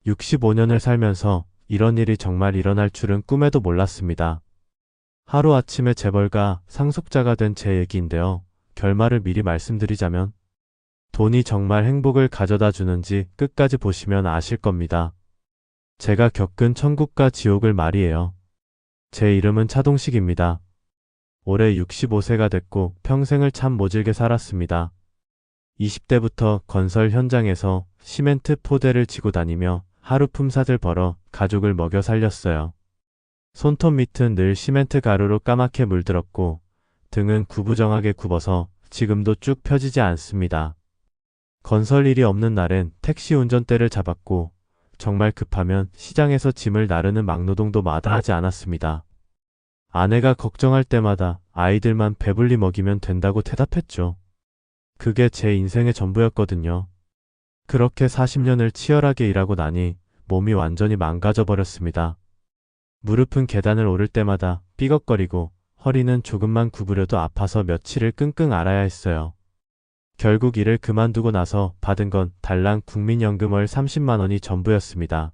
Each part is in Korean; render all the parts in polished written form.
65년을 살면서 이런 일이 정말 일어날 줄은 꿈에도 몰랐습니다. 하루아침에 재벌가 상속자가 된 제 얘기인데요. 결말을 미리 말씀드리자면 돈이 정말 행복을 가져다 주는지 끝까지 보시면 아실 겁니다. 제가 겪은 천국과 지옥을 말이에요. 제 이름은 차동식입니다. 올해 65세가 됐고 평생을 참 모질게 살았습니다. 20대부터 건설 현장에서 시멘트 포대를 지고 다니며 하루 품삯을 벌어 가족을 먹여 살렸어요. 손톱 밑은 늘 시멘트 가루로 까맣게 물들었고 등은 구부정하게 굽어서 지금도 쭉 펴지지 않습니다. 건설 일이 없는 날엔 택시 운전대를 잡았고 정말 급하면 시장에서 짐을 나르는 막노동도 마다하지 않았습니다. 아내가 걱정할 때마다 아이들만 배불리 먹이면 된다고 대답했죠. 그게 제 인생의 전부였거든요. 그렇게 40년을 치열하게 일하고 나니 몸이 완전히 망가져 버렸습니다. 무릎은 계단을 오를 때마다 삐걱거리고 허리는 조금만 구부려도 아파서 며칠을 끙끙 앓아야 했어요. 결국 일을 그만두고 나서 받은 건 달랑 국민연금 월 30만 원이 전부였습니다.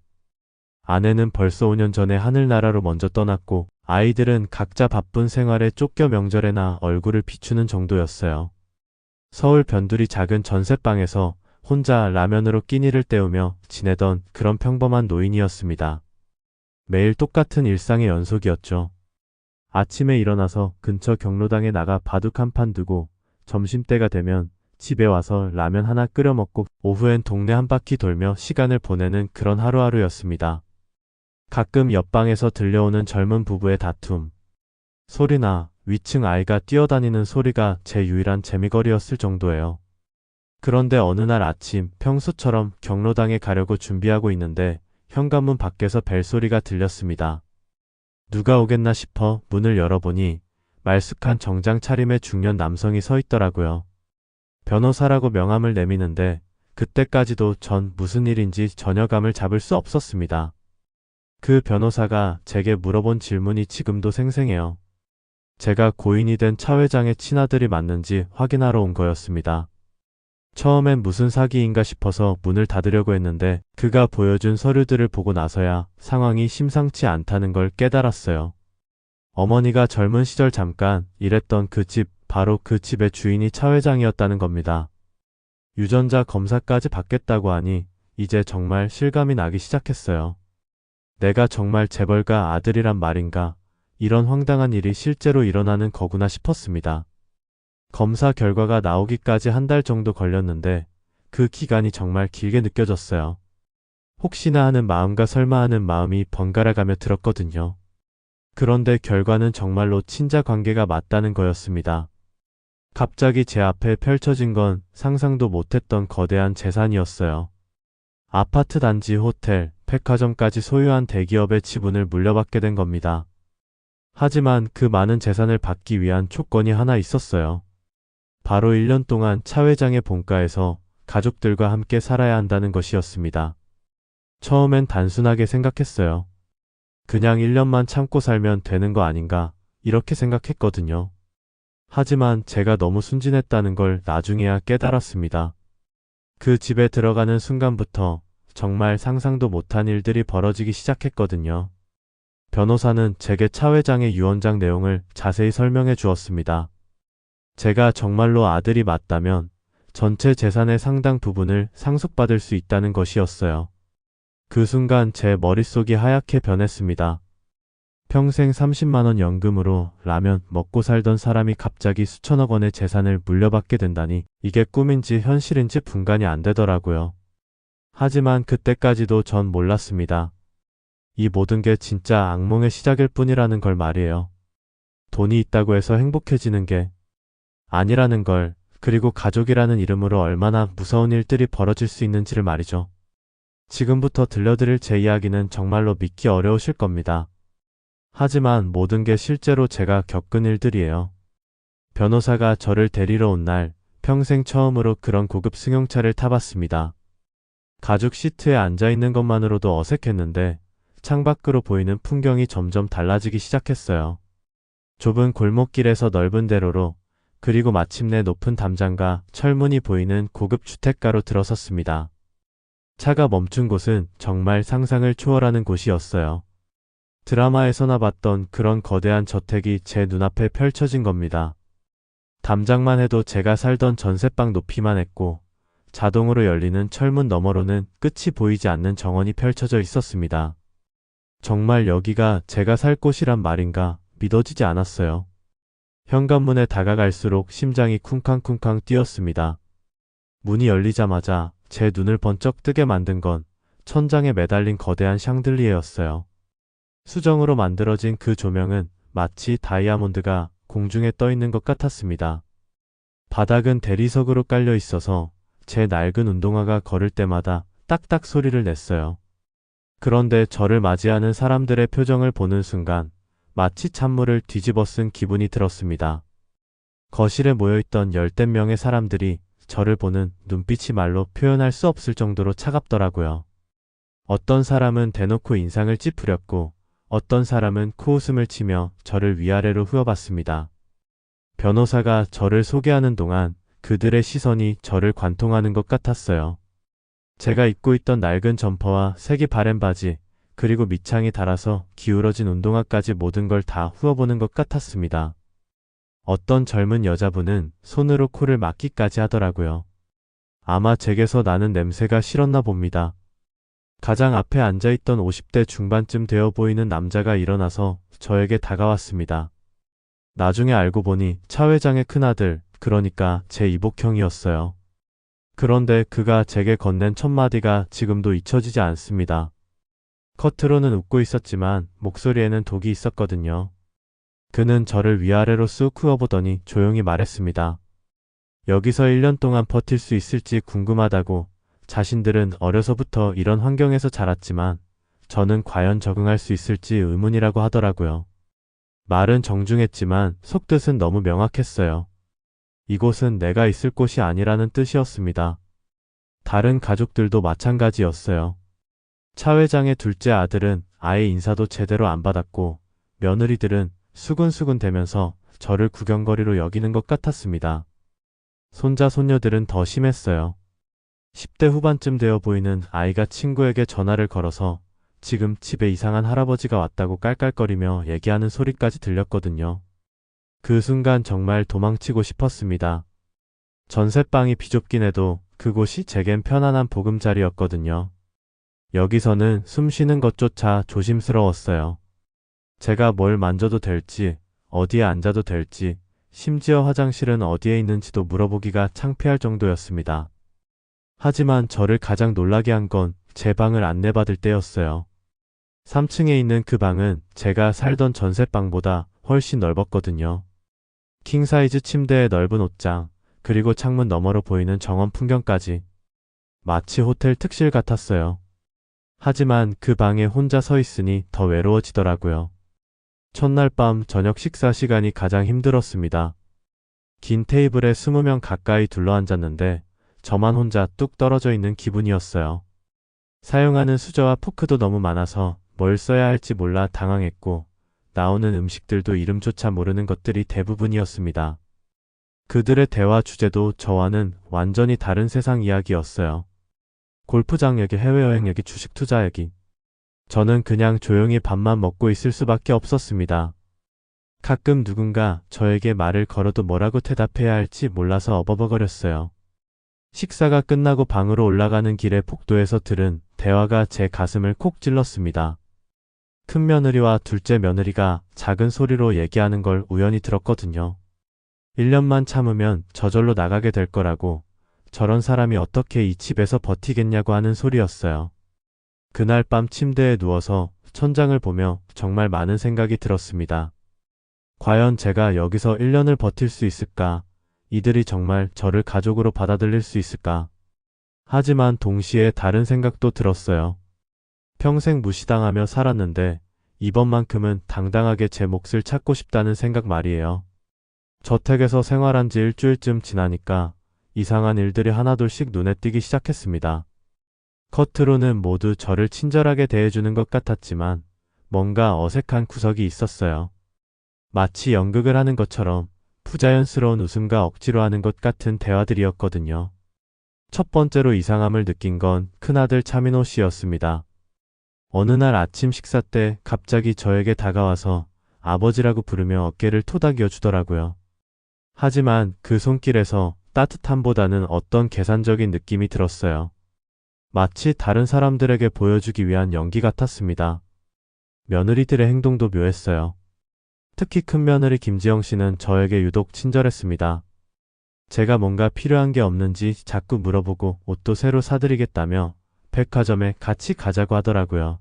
아내는 벌써 5년 전에 하늘나라로 먼저 떠났고 아이들은 각자 바쁜 생활에 쫓겨 명절에나 얼굴을 비추는 정도였어요. 서울 변두리 작은 전셋방에서 혼자 라면으로 끼니를 때우며 지내던 그런 평범한 노인이었습니다. 매일 똑같은 일상의 연속이었죠. 아침에 일어나서 근처 경로당에 나가 바둑 한 판 두고 점심때가 되면 집에 와서 라면 하나 끓여 먹고 오후엔 동네 한 바퀴 돌며 시간을 보내는 그런 하루하루였습니다. 가끔 옆방에서 들려오는 젊은 부부의 다툼, 소리나 위층 아이가 뛰어다니는 소리가 제 유일한 재미거리였을 정도예요. 그런데 어느 날 아침 평소처럼 경로당에 가려고 준비하고 있는데 현관문 밖에서 벨소리가 들렸습니다. 누가 오겠나 싶어 문을 열어보니 말쑥한 정장 차림의 중년 남성이 서 있더라고요. 변호사라고 명함을 내미는데 그때까지도 전 무슨 일인지 전혀 감을 잡을 수 없었습니다. 그 변호사가 제게 물어본 질문이 지금도 생생해요. 제가 고인이 된 차 회장의 친아들이 맞는지 확인하러 온 거였습니다. 처음엔 무슨 사기인가 싶어서 문을 닫으려고 했는데 그가 보여준 서류들을 보고 나서야 상황이 심상치 않다는 걸 깨달았어요. 어머니가 젊은 시절 잠깐 일했던 그 집, 바로 그 집의 주인이 차 회장이었다는 겁니다. 유전자 검사까지 받겠다고 하니 이제 정말 실감이 나기 시작했어요. 내가 정말 재벌가 아들이란 말인가? 이런 황당한 일이 실제로 일어나는 거구나 싶었습니다. 검사 결과가 나오기까지 한 달 정도 걸렸는데 그 기간이 정말 길게 느껴졌어요. 혹시나 하는 마음과 설마 하는 마음이 번갈아가며 들었거든요. 그런데 결과는 정말로 친자 관계가 맞다는 거였습니다. 갑자기 제 앞에 펼쳐진 건 상상도 못했던 거대한 재산이었어요. 아파트 단지, 호텔, 백화점까지 소유한 대기업의 지분을 물려받게 된 겁니다. 하지만 그 많은 재산을 받기 위한 조건이 하나 있었어요. 바로 1년 동안 차 회장의 본가에서 가족들과 함께 살아야 한다는 것이었습니다. 처음엔 단순하게 생각했어요. 그냥 1년만 참고 살면 되는 거 아닌가, 이렇게 생각했거든요. 하지만 제가 너무 순진했다는 걸 나중에야 깨달았습니다. 그 집에 들어가는 순간부터 정말 상상도 못한 일들이 벌어지기 시작했거든요. 변호사는 제게 차 회장의 유언장 내용을 자세히 설명해 주었습니다. 제가 정말로 아들이 맞다면 전체 재산의 상당 부분을 상속받을 수 있다는 것이었어요. 그 순간 제 머릿속이 하얗게 변했습니다. 평생 30만 원 연금으로 라면 먹고 살던 사람이 갑자기 수천억 원의 재산을 물려받게 된다니 이게 꿈인지 현실인지 분간이 안 되더라고요. 하지만 그때까지도 전 몰랐습니다. 이 모든 게 진짜 악몽의 시작일 뿐이라는 걸 말이에요. 돈이 있다고 해서 행복해지는 게 아니라는 걸, 그리고 가족이라는 이름으로 얼마나 무서운 일들이 벌어질 수 있는지를 말이죠. 지금부터 들려드릴 제 이야기는 정말로 믿기 어려우실 겁니다. 하지만 모든 게 실제로 제가 겪은 일들이에요. 변호사가 저를 데리러 온 날 평생 처음으로 그런 고급 승용차를 타봤습니다. 가죽 시트에 앉아있는 것만으로도 어색했는데 창밖으로 보이는 풍경이 점점 달라지기 시작했어요. 좁은 골목길에서 넓은 대로로, 그리고 마침내 높은 담장과 철문이 보이는 고급 주택가로 들어섰습니다. 차가 멈춘 곳은 정말 상상을 초월하는 곳이었어요. 드라마에서나 봤던 그런 거대한 저택이 제 눈앞에 펼쳐진 겁니다. 담장만 해도 제가 살던 전셋방 높이만 했고 자동으로 열리는 철문 너머로는 끝이 보이지 않는 정원이 펼쳐져 있었습니다. 정말 여기가 제가 살 곳이란 말인가 믿어지지 않았어요. 현관문에 다가갈수록 심장이 쿵쾅쿵쾅 뛰었습니다. 문이 열리자마자 제 눈을 번쩍 뜨게 만든 건 천장에 매달린 거대한 샹들리에였어요. 수정으로 만들어진 그 조명은 마치 다이아몬드가 공중에 떠 있는 것 같았습니다. 바닥은 대리석으로 깔려 있어서 제 낡은 운동화가 걸을 때마다 딱딱 소리를 냈어요. 그런데 저를 맞이하는 사람들의 표정을 보는 순간 마치 찬물을 뒤집어 쓴 기분이 들었습니다. 거실에 모여있던 열댓 명의 사람들이 저를 보는 눈빛이 말로 표현할 수 없을 정도로 차갑더라고요. 어떤 사람은 대놓고 인상을 찌푸렸고 어떤 사람은 코웃음을 치며 저를 위아래로 휘어봤습니다. 변호사가 저를 소개하는 동안 그들의 시선이 저를 관통하는 것 같았어요. 제가 입고 있던 낡은 점퍼와 색이 바랜 바지, 그리고 밑창이 닳아서 기울어진 운동화까지 모든 걸 다 휘어보는 것 같았습니다. 어떤 젊은 여자분은 손으로 코를 막기까지 하더라고요. 아마 제게서 나는 냄새가 싫었나 봅니다. 가장 앞에 앉아있던 50대 중반쯤 되어 보이는 남자가 일어나서 저에게 다가왔습니다. 나중에 알고 보니 차 회장의 큰아들, 그러니까 제 이복형이었어요. 그런데 그가 제게 건넨 첫마디가 지금도 잊혀지지 않습니다. 겉으로는 웃고 있었지만 목소리에는 독이 있었거든요. 그는 저를 위아래로 쑥 휘어보더니 조용히 말했습니다. 여기서 1년 동안 버틸 수 있을지 궁금하다고. 자신들은 어려서부터 이런 환경에서 자랐지만 저는 과연 적응할 수 있을지 의문이라고 하더라고요. 말은 정중했지만 속뜻은 너무 명확했어요. 이곳은 내가 있을 곳이 아니라는 뜻이었습니다. 다른 가족들도 마찬가지였어요. 차 회장의 둘째 아들은 아예 인사도 제대로 안 받았고 며느리들은 수근수근 대면서 저를 구경거리로 여기는 것 같았습니다. 손자 손녀들은 더 심했어요. 10대 후반쯤 되어 보이는 아이가 친구에게 전화를 걸어서 지금 집에 이상한 할아버지가 왔다고 깔깔거리며 얘기하는 소리까지 들렸거든요. 그 순간 정말 도망치고 싶었습니다. 전셋방이 비좁긴 해도 그곳이 제겐 편안한 보금자리였거든요. 여기서는 숨 쉬는 것조차 조심스러웠어요. 제가 뭘 만져도 될지, 어디에 앉아도 될지, 심지어 화장실은 어디에 있는지도 물어보기가 창피할 정도였습니다. 하지만 저를 가장 놀라게 한 건 제 방을 안내받을 때였어요. 3층에 있는 그 방은 제가 살던 전셋방보다 훨씬 넓었거든요. 킹사이즈 침대에 넓은 옷장, 그리고 창문 너머로 보이는 정원 풍경까지. 마치 호텔 특실 같았어요. 하지만 그 방에 혼자 서 있으니 더 외로워지더라고요. 첫날 밤 저녁 식사 시간이 가장 힘들었습니다. 긴 테이블에 20명 가까이 둘러앉았는데 저만 혼자 뚝 떨어져 있는 기분이었어요. 사용하는 수저와 포크도 너무 많아서 뭘 써야 할지 몰라 당황했고 나오는 음식들도 이름조차 모르는 것들이 대부분이었습니다. 그들의 대화 주제도 저와는 완전히 다른 세상 이야기였어요. 골프장 얘기, 해외여행 얘기, 주식 투자 얘기. 저는 그냥 조용히 밥만 먹고 있을 수밖에 없었습니다. 가끔 누군가 저에게 말을 걸어도 뭐라고 대답해야 할지 몰라서 어버버거렸어요. 식사가 끝나고 방으로 올라가는 길에 복도에서 들은 대화가 제 가슴을 콕 찔렀습니다. 큰 며느리와 둘째 며느리가 작은 소리로 얘기하는 걸 우연히 들었거든요. 1년만 참으면 저절로 나가게 될 거라고, 저런 사람이 어떻게 이 집에서 버티겠냐고 하는 소리였어요. 그날 밤 침대에 누워서 천장을 보며 정말 많은 생각이 들었습니다. 과연 제가 여기서 1년을 버틸 수 있을까? 이들이 정말 저를 가족으로 받아들일 수 있을까? 하지만 동시에 다른 생각도 들었어요. 평생 무시당하며 살았는데 이번만큼은 당당하게 제 몫을 찾고 싶다는 생각 말이에요. 저택에서 생활한 지 일주일쯤 지나니까 이상한 일들이 하나둘씩 눈에 띄기 시작했습니다. 겉으로는 모두 저를 친절하게 대해주는 것 같았지만 뭔가 어색한 구석이 있었어요. 마치 연극을 하는 것처럼 부자연스러운 웃음과 억지로 하는 것 같은 대화들이었거든요. 첫 번째로 이상함을 느낀 건 큰아들 차민호 씨였습니다. 어느 날 아침 식사 때 갑자기 저에게 다가와서 아버지라고 부르며 어깨를 토닥여 주더라고요. 하지만 그 손길에서 따뜻함보다는 어떤 계산적인 느낌이 들었어요. 마치 다른 사람들에게 보여주기 위한 연기 같았습니다. 며느리들의 행동도 묘했어요. 특히 큰며느리 김지영 씨는 저에게 유독 친절했습니다. 제가 뭔가 필요한 게 없는지 자꾸 물어보고 옷도 새로 사드리겠다며 백화점에 같이 가자고 하더라고요.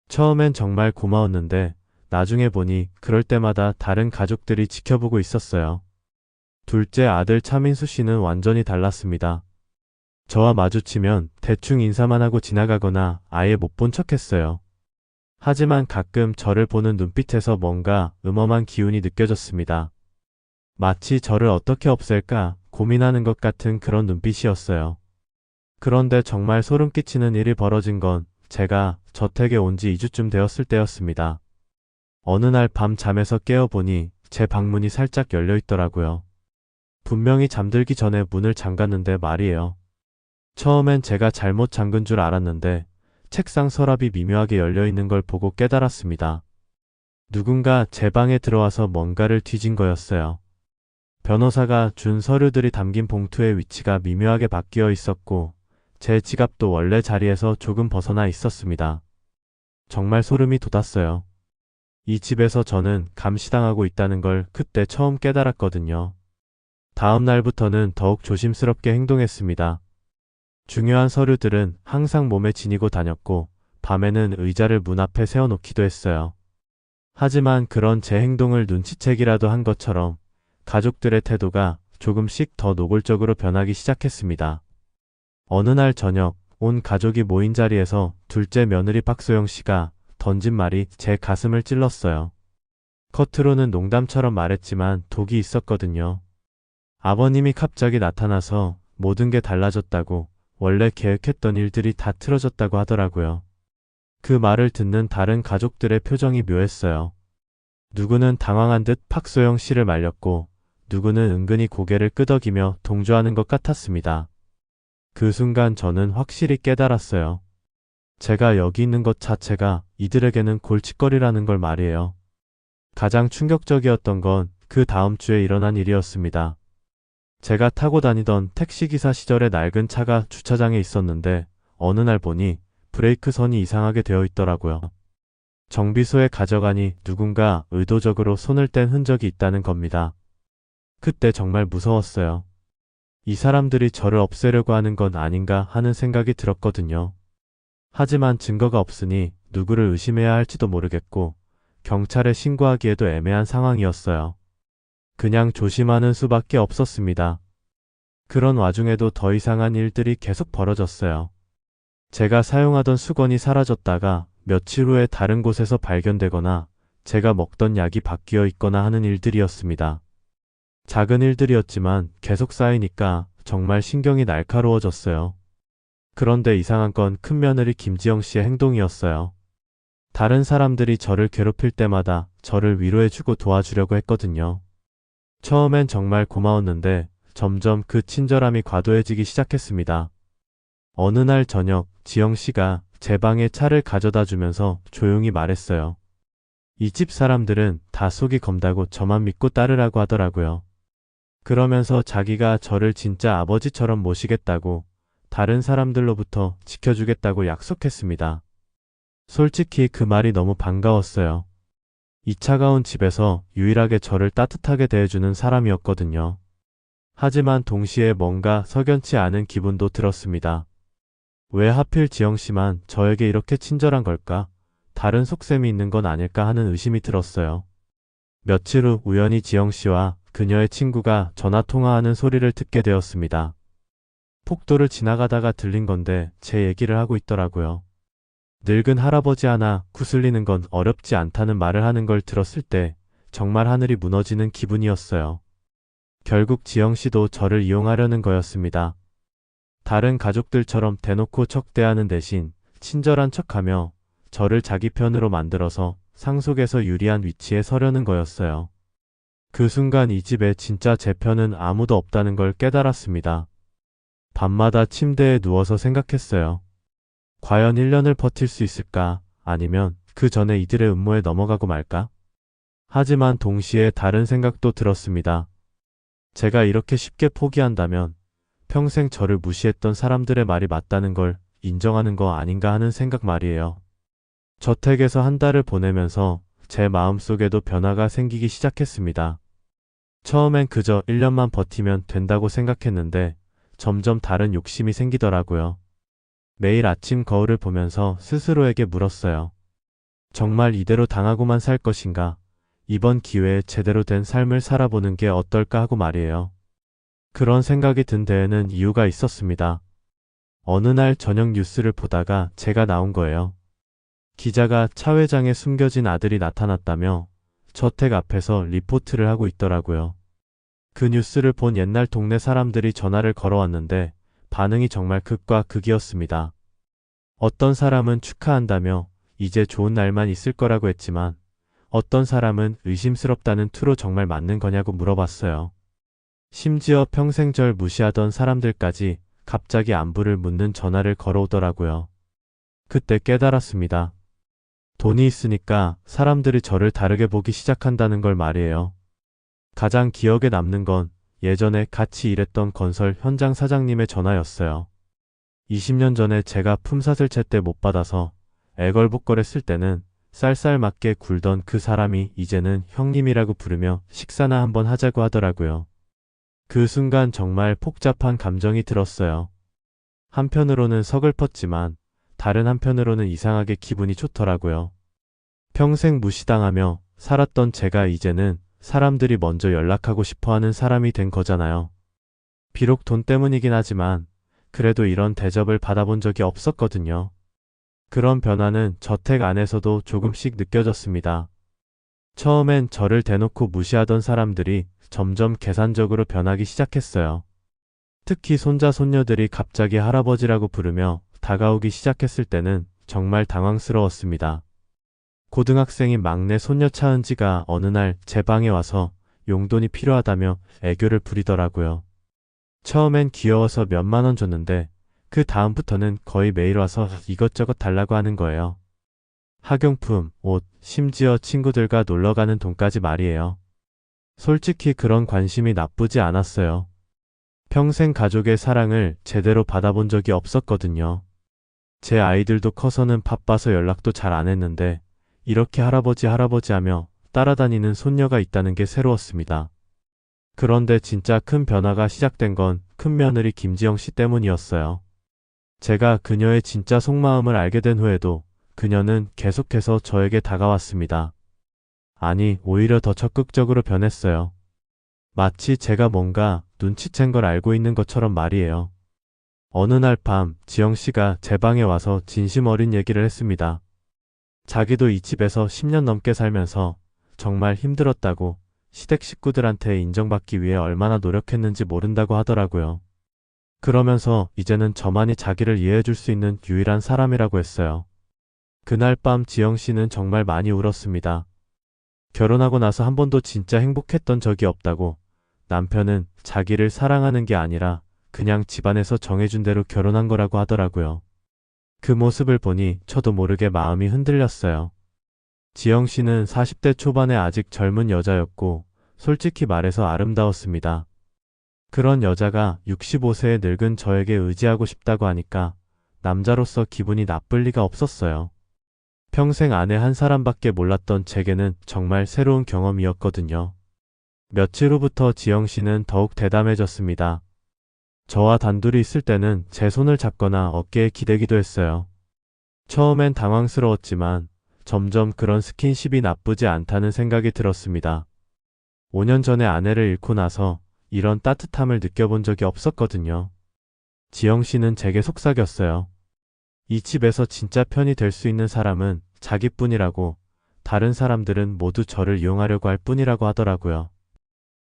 처음엔 정말 고마웠는데 나중에 보니 그럴 때마다 다른 가족들이 지켜보고 있었어요. 둘째 아들 차민수 씨는 완전히 달랐습니다. 저와 마주치면 대충 인사만 하고 지나가거나 아예 못 본 척했어요. 하지만 가끔 저를 보는 눈빛에서 뭔가 음험한 기운이 느껴졌습니다. 마치 저를 어떻게 없앨까 고민하는 것 같은 그런 눈빛이었어요. 그런데 정말 소름 끼치는 일이 벌어진 건 제가 저택에 온 지 2주쯤 되었을 때였습니다. 어느 날 밤 잠에서 깨어보니 제 방문이 살짝 열려 있더라고요. 분명히 잠들기 전에 문을 잠갔는데 말이에요. 처음엔 제가 잘못 잠근 줄 알았는데 책상 서랍이 미묘하게 열려 있는 걸 보고 깨달았습니다. 누군가 제 방에 들어와서 뭔가를 뒤진 거였어요. 변호사가 준 서류들이 담긴 봉투의 위치가 미묘하게 바뀌어 있었고 제 지갑도 원래 자리에서 조금 벗어나 있었습니다. 정말 소름이 돋았어요. 이 집에서 저는 감시당하고 있다는 걸 그때 처음 깨달았거든요. 다음 날부터는 더욱 조심스럽게 행동했습니다. 중요한 서류들은 항상 몸에 지니고 다녔고 밤에는 의자를 문 앞에 세워놓기도 했어요. 하지만 그런 제 행동을 눈치채기라도 한 것처럼 가족들의 태도가 조금씩 더 노골적으로 변하기 시작했습니다. 어느 날 저녁 온 가족이 모인 자리에서 둘째 며느리 박소영 씨가 던진 말이 제 가슴을 찔렀어요. 겉으로는 농담처럼 말했지만 독이 있었거든요. 아버님이 갑자기 나타나서 모든 게 달라졌다고, 원래 계획했던 일들이 다 틀어졌다고 하더라고요. 그 말을 듣는 다른 가족들의 표정이 묘했어요. 누구는 당황한 듯 박소영 씨를 말렸고 누구는 은근히 고개를 끄덕이며 동조하는 것 같았습니다. 그 순간 저는 확실히 깨달았어요. 제가 여기 있는 것 자체가 이들에게는 골칫거리라는 걸 말이에요. 가장 충격적이었던 건 그 다음 주에 일어난 일이었습니다. 제가 타고 다니던 택시기사 시절에 낡은 차가 주차장에 있었는데 어느 날 보니 브레이크 선이 이상하게 되어 있더라고요. 정비소에 가져가니 누군가 의도적으로 손을 뗀 흔적이 있다는 겁니다. 그때 정말 무서웠어요. 이 사람들이 저를 없애려고 하는 건 아닌가 하는 생각이 들었거든요. 하지만 증거가 없으니 누구를 의심해야 할지도 모르겠고 경찰에 신고하기에도 애매한 상황이었어요. 그냥 조심하는 수밖에 없었습니다. 그런 와중에도 더 이상한 일들이 계속 벌어졌어요. 제가 사용하던 수건이 사라졌다가 며칠 후에 다른 곳에서 발견되거나 제가 먹던 약이 바뀌어 있거나 하는 일들이었습니다. 작은 일들이었지만 계속 쌓이니까 정말 신경이 날카로워졌어요. 그런데 이상한 건 큰며느리 김지영 씨의 행동이었어요. 다른 사람들이 저를 괴롭힐 때마다 저를 위로해주고 도와주려고 했거든요. 처음엔 정말 고마웠는데 점점 그 친절함이 과도해지기 시작했습니다. 어느 날 저녁 지영 씨가 제 방에 차를 가져다 주면서 조용히 말했어요. 이 집 사람들은 다 속이 검다고 저만 믿고 따르라고 하더라고요. 그러면서 자기가 저를 진짜 아버지처럼 모시겠다고, 다른 사람들로부터 지켜주겠다고 약속했습니다. 솔직히 그 말이 너무 반가웠어요. 이 차가운 집에서 유일하게 저를 따뜻하게 대해주는 사람이었거든요. 하지만 동시에 뭔가 석연치 않은 기분도 들었습니다. 왜 하필 지영 씨만 저에게 이렇게 친절한 걸까? 다른 속셈이 있는 건 아닐까 하는 의심이 들었어요. 며칠 후 우연히 지영 씨와 그녀의 친구가 전화 통화하는 소리를 듣게 되었습니다. 폭도를 지나가다가 들린 건데 제 얘기를 하고 있더라고요. 늙은 할아버지 하나 구슬리는 건 어렵지 않다는 말을 하는 걸 들었을 때 정말 하늘이 무너지는 기분이었어요. 결국 지영 씨도 저를 이용하려는 거였습니다. 다른 가족들처럼 대놓고 척대하는 대신 친절한 척하며 저를 자기 편으로 만들어서 상속에서 유리한 위치에 서려는 거였어요. 그 순간 이 집에 진짜 제 편은 아무도 없다는 걸 깨달았습니다. 밤마다 침대에 누워서 생각했어요. 과연 1년을 버틸 수 있을까? 아니면 그 전에 이들의 음모에 넘어가고 말까? 하지만 동시에 다른 생각도 들었습니다. 제가 이렇게 쉽게 포기한다면 평생 저를 무시했던 사람들의 말이 맞다는 걸 인정하는 거 아닌가 하는 생각 말이에요. 저택에서 한 달을 보내면서 제 마음속에도 변화가 생기기 시작했습니다. 처음엔 그저 1년만 버티면 된다고 생각했는데 점점 다른 욕심이 생기더라고요. 매일 아침 거울을 보면서 스스로에게 물었어요. 정말 이대로 당하고만 살 것인가? 이번 기회에 제대로 된 삶을 살아보는 게 어떨까 하고 말이에요. 그런 생각이 든 데에는 이유가 있었습니다. 어느 날 저녁 뉴스를 보다가 제가 나온 거예요. 기자가 차 회장에 숨겨진 아들이 나타났다며 저택 앞에서 리포트를 하고 있더라고요. 그 뉴스를 본 옛날 동네 사람들이 전화를 걸어왔는데 반응이 정말 극과 극이었습니다. 어떤 사람은 축하한다며 이제 좋은 날만 있을 거라고 했지만 어떤 사람은 의심스럽다는 투로 정말 맞는 거냐고 물어봤어요. 심지어 평생 절 무시하던 사람들까지 갑자기 안부를 묻는 전화를 걸어오더라고요. 그때 깨달았습니다. 돈이 있으니까 사람들이 저를 다르게 보기 시작한다는 걸 말이에요. 가장 기억에 남는 건 예전에 같이 일했던 건설 현장 사장님의 전화였어요. 20년 전에 제가 품삯을 제때 못 받아서 애걸복걸했을 때는 쌀쌀맞게 굴던 그 사람이 이제는 형님이라고 부르며 식사나 한번 하자고 하더라고요. 그 순간 정말 복잡한 감정이 들었어요. 한편으로는 서글펐지만 다른 한편으로는 이상하게 기분이 좋더라고요. 평생 무시당하며 살았던 제가 이제는 사람들이 먼저 연락하고 싶어하는 사람이 된 거잖아요. 비록 돈 때문이긴 하지만 그래도 이런 대접을 받아본 적이 없었거든요. 그런 변화는 저택 안에서도 조금씩 느껴졌습니다. 처음엔 저를 대놓고 무시하던 사람들이 점점 계산적으로 변하기 시작했어요. 특히 손자 손녀들이 갑자기 할아버지라고 부르며 다가오기 시작했을 때는 정말 당황스러웠습니다. 고등학생인 막내 손녀 차은지가 어느 날 제 방에 와서 용돈이 필요하다며 애교를 부리더라고요. 처음엔 귀여워서 몇만 원 줬는데 그 다음부터는 거의 매일 와서 이것저것 달라고 하는 거예요. 학용품, 옷, 심지어 친구들과 놀러가는 돈까지 말이에요. 솔직히 그런 관심이 나쁘지 않았어요. 평생 가족의 사랑을 제대로 받아본 적이 없었거든요. 제 아이들도 커서는 바빠서 연락도 잘 안 했는데 이렇게 할아버지 하며 따라다니는 손녀가 있다는 게 새로웠습니다. 그런데 진짜 큰 변화가 시작된 건 큰며느리 김지영 씨 때문이었어요. 제가 그녀의 진짜 속마음을 알게 된 후에도 그녀는 계속해서 저에게 다가왔습니다. 아니, 오히려 더 적극적으로 변했어요. 마치 제가 뭔가 눈치챈 걸 알고 있는 것처럼 말이에요. 어느 날 밤 지영 씨가 제 방에 와서 진심 어린 얘기를 했습니다. 자기도 이 집에서 10년 넘게 살면서 정말 힘들었다고, 시댁 식구들한테 인정받기 위해 얼마나 노력했는지 모른다고 하더라고요. 그러면서 이제는 저만이 자기를 이해해 줄 수 있는 유일한 사람이라고 했어요. 그날 밤 지영 씨는 정말 많이 울었습니다. 결혼하고 나서 한 번도 진짜 행복했던 적이 없다고, 남편은 자기를 사랑하는 게 아니라 그냥 집안에서 정해준 대로 결혼한 거라고 하더라고요. 그 모습을 보니 저도 모르게 마음이 흔들렸어요. 지영 씨는 40대 초반에 아직 젊은 여자였고 솔직히 말해서 아름다웠습니다. 그런 여자가 65세에 늙은 저에게 의지하고 싶다고 하니까 남자로서 기분이 나쁠 리가 없었어요. 평생 아내 한 사람밖에 몰랐던 제게는 정말 새로운 경험이었거든요. 며칠 후부터 지영 씨는 더욱 대담해졌습니다. 저와 단둘이 있을 때는 제 손을 잡거나 어깨에 기대기도 했어요. 처음엔 당황스러웠지만 점점 그런 스킨십이 나쁘지 않다는 생각이 들었습니다. 5년 전에 아내를 잃고 나서 이런 따뜻함을 느껴본 적이 없었거든요. 지영 씨는 제게 속삭였어요. 이 집에서 진짜 편이 될 수 있는 사람은 자기뿐이라고, 다른 사람들은 모두 저를 이용하려고 할 뿐이라고 하더라고요.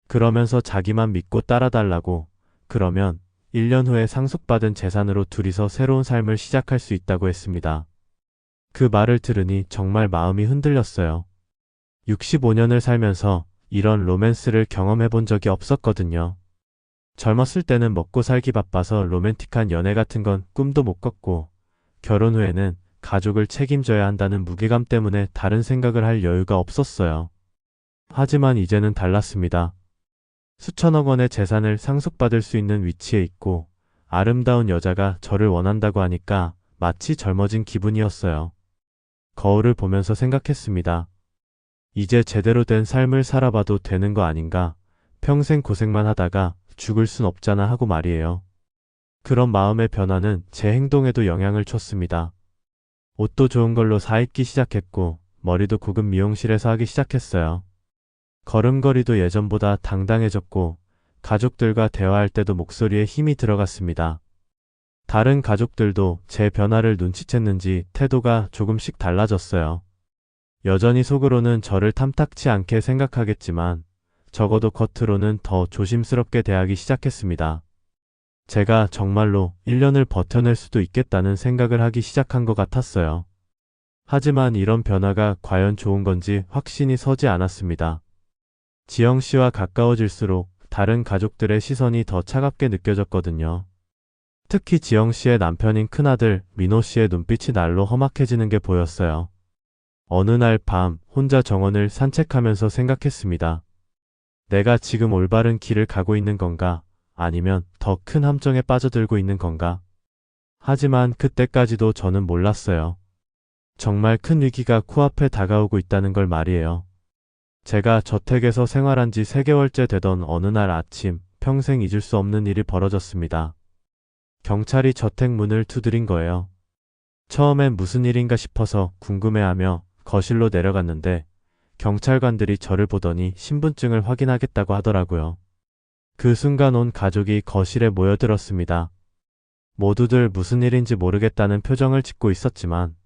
그러면서 자기만 믿고 따라달라고, 그러면 1년 후에 상속받은 재산으로 둘이서 새로운 삶을 시작할 수 있다고 했습니다. 그 말을 들으니 정말 마음이 흔들렸어요. 65년을 살면서 이런 로맨스를 경험해 본 적이 없었거든요. 젊었을 때는 먹고 살기 바빠서 로맨틱한 연애 같은 건 꿈도 못 꿨고, 결혼 후에는 가족을 책임져야 한다는 무게감 때문에 다른 생각을 할 여유가 없었어요. 하지만 이제는 달랐습니다. 수천억 원의 재산을 상속받을 수 있는 위치에 있고, 아름다운 여자가 저를 원한다고 하니까 마치 젊어진 기분이었어요. 거울을 보면서 생각했습니다. 이제 제대로 된 삶을 살아봐도 되는 거 아닌가? 평생 고생만 하다가 죽을 순 없잖아 하고 말이에요. 그런 마음의 변화는 제 행동에도 영향을 줬습니다. 옷도 좋은 걸로 사 입기 시작했고, 머리도 고급 미용실에서 하기 시작했어요. 걸음걸이도 예전보다 당당해졌고, 가족들과 대화할 때도 목소리에 힘이 들어갔습니다. 다른 가족들도 제 변화를 눈치챘는지 태도가 조금씩 달라졌어요. 여전히 속으로는 저를 탐탁치 않게 생각하겠지만, 적어도 겉으로는 더 조심스럽게 대하기 시작했습니다. 제가 정말로 1년을 버텨낼 수도 있겠다는 생각을 하기 시작한 것 같았어요. 하지만 이런 변화가 과연 좋은 건지 확신이 서지 않았습니다. 지영 씨와 가까워질수록 다른 가족들의 시선이 더 차갑게 느껴졌거든요. 특히 지영 씨의 남편인 큰아들 민호 씨의 눈빛이 날로 험악해지는 게 보였어요. 어느 날 밤 혼자 정원을 산책하면서 생각했습니다. 내가 지금 올바른 길을 가고 있는 건가? 아니면 더 큰 함정에 빠져들고 있는 건가? 하지만 그때까지도 저는 몰랐어요. 정말 큰 위기가 코앞에 다가오고 있다는 걸 말이에요. 제가 저택에서 생활한 지 3개월째 되던 어느 날 아침, 평생 잊을 수 없는 일이 벌어졌습니다. 경찰이 저택 문을 두드린 거예요. 처음엔 무슨 일인가 싶어서 궁금해하며 거실로 내려갔는데 경찰관들이 저를 보더니 신분증을 확인하겠다고 하더라고요. 그 순간 온 가족이 거실에 모여들었습니다. 모두들 무슨 일인지 모르겠다는 표정을 짓고 있었지만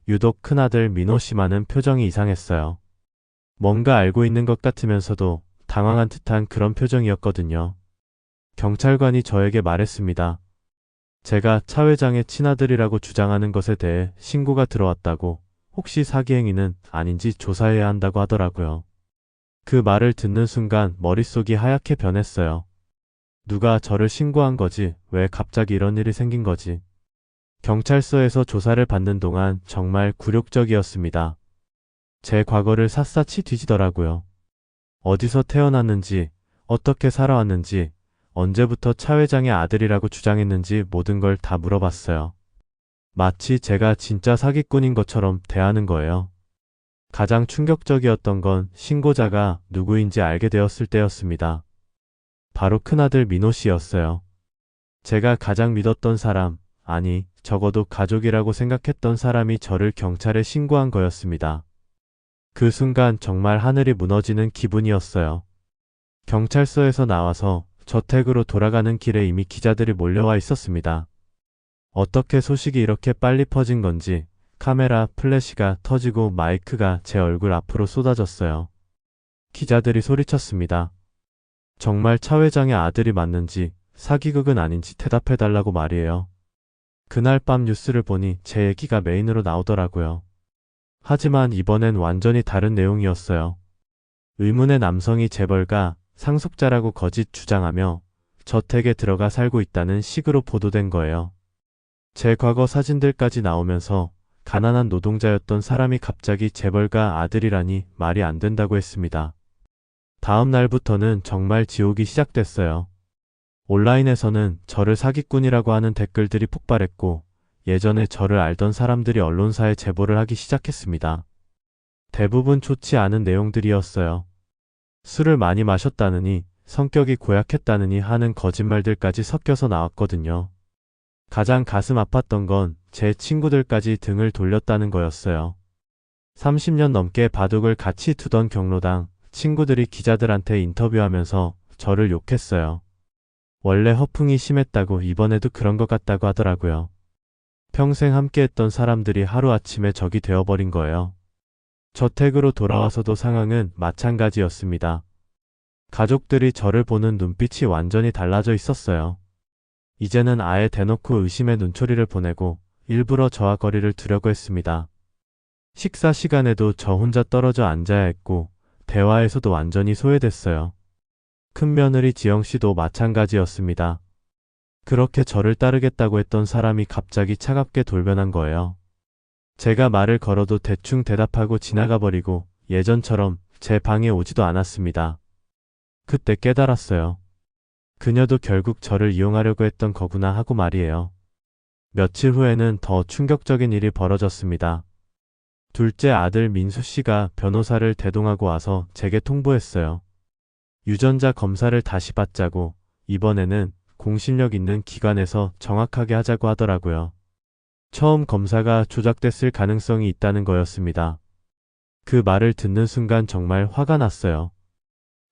유독 큰아들 민호 씨만은 표정이 이상했어요. 뭔가 알고 있는 것 같으면서도 당황한 듯한 그런 표정이었거든요. 경찰관이 저에게 말했습니다. 제가 차 회장의 친아들이라고 주장하는 것에 대해 신고가 들어왔다고, 혹시 사기 행위는 아닌지 조사해야 한다고 하더라고요. 그 말을 듣는 순간 머릿속이 하얗게 변했어요. 누가 저를 신고한 거지? 왜 갑자기 이런 일이 생긴 거지? 경찰서에서 조사를 받는 동안 정말 굴욕적이었습니다. 제 과거를 샅샅이 뒤지더라고요. 어디서 태어났는지, 어떻게 살아왔는지, 언제부터 차 회장의 아들이라고 주장했는지 모든 걸 다 물어봤어요. 마치 제가 진짜 사기꾼인 것처럼 대하는 거예요. 가장 충격적이었던 건 신고자가 누구인지 알게 되었을 때였습니다. 바로 큰아들 민호 씨였어요. 제가 가장 믿었던 사람, 아니, 적어도 가족이라고 생각했던 사람이 저를 경찰에 신고한 거였습니다. 그 순간 정말 하늘이 무너지는 기분이었어요. 경찰서에서 나와서 저택으로 돌아가는 길에 이미 기자들이 몰려와 있었습니다. 어떻게 소식이 이렇게 빨리 퍼진 건지 카메라 플래시가 터지고 마이크가 제 얼굴 앞으로 쏟아졌어요. 기자들이 소리쳤습니다. 정말 차 회장의 아들이 맞는지 사기극은 아닌지 대답해달라고 말이에요. 그날 밤 뉴스를 보니 제 얘기가 메인으로 나오더라고요. 하지만 이번엔 완전히 다른 내용이었어요. 의문의 남성이 재벌가 상속자라고 거짓 주장하며 저택에 들어가 살고 있다는 식으로 보도된 거예요. 제 과거 사진들까지 나오면서 가난한 노동자였던 사람이 갑자기 재벌가 아들이라니 말이 안 된다고 했습니다. 다음 날부터는 정말 지옥이 시작됐어요. 온라인에서는 저를 사기꾼이라고 하는 댓글들이 폭발했고, 예전에 저를 알던 사람들이 언론사에 제보를 하기 시작했습니다. 대부분 좋지 않은 내용들이었어요. 술을 많이 마셨다느니, 성격이 고약했다느니 하는 거짓말들까지 섞여서 나왔거든요. 가장 가슴 아팠던 건 제 친구들까지 등을 돌렸다는 거였어요. 30년 넘게 바둑을 같이 두던 경로당 친구들이 기자들한테 인터뷰하면서 저를 욕했어요. 원래 허풍이 심했다고 이번에도 그런 것 같다고 하더라고요. 평생 함께했던 사람들이 하루아침에 적이 되어버린 거예요. 저택으로 돌아와서도 상황은 마찬가지였습니다. 가족들이 저를 보는 눈빛이 완전히 달라져 있었어요. 이제는 아예 대놓고 의심의 눈초리를 보내고 일부러 저와 거리를 두려고 했습니다. 식사 시간에도 저 혼자 떨어져 앉아야 했고 대화에서도 완전히 소외됐어요. 큰며느리 지영 씨도 마찬가지였습니다. 그렇게 저를 따르겠다고 했던 사람이 갑자기 차갑게 돌변한 거예요. 제가 말을 걸어도 대충 대답하고 지나가 버리고 예전처럼 제 방에 오지도 않았습니다. 그때 깨달았어요. 그녀도 결국 저를 이용하려고 했던 거구나 하고 말이에요. 며칠 후에는 더 충격적인 일이 벌어졌습니다. 둘째 아들 민수 씨가 변호사를 대동하고 와서 제게 통보했어요. 유전자 검사를 다시 받자고, 이번에는 공신력 있는 기관에서 정확하게 하자고 하더라고요. 처음 검사가 조작됐을 가능성이 있다는 거였습니다. 그 말을 듣는 순간 정말 화가 났어요.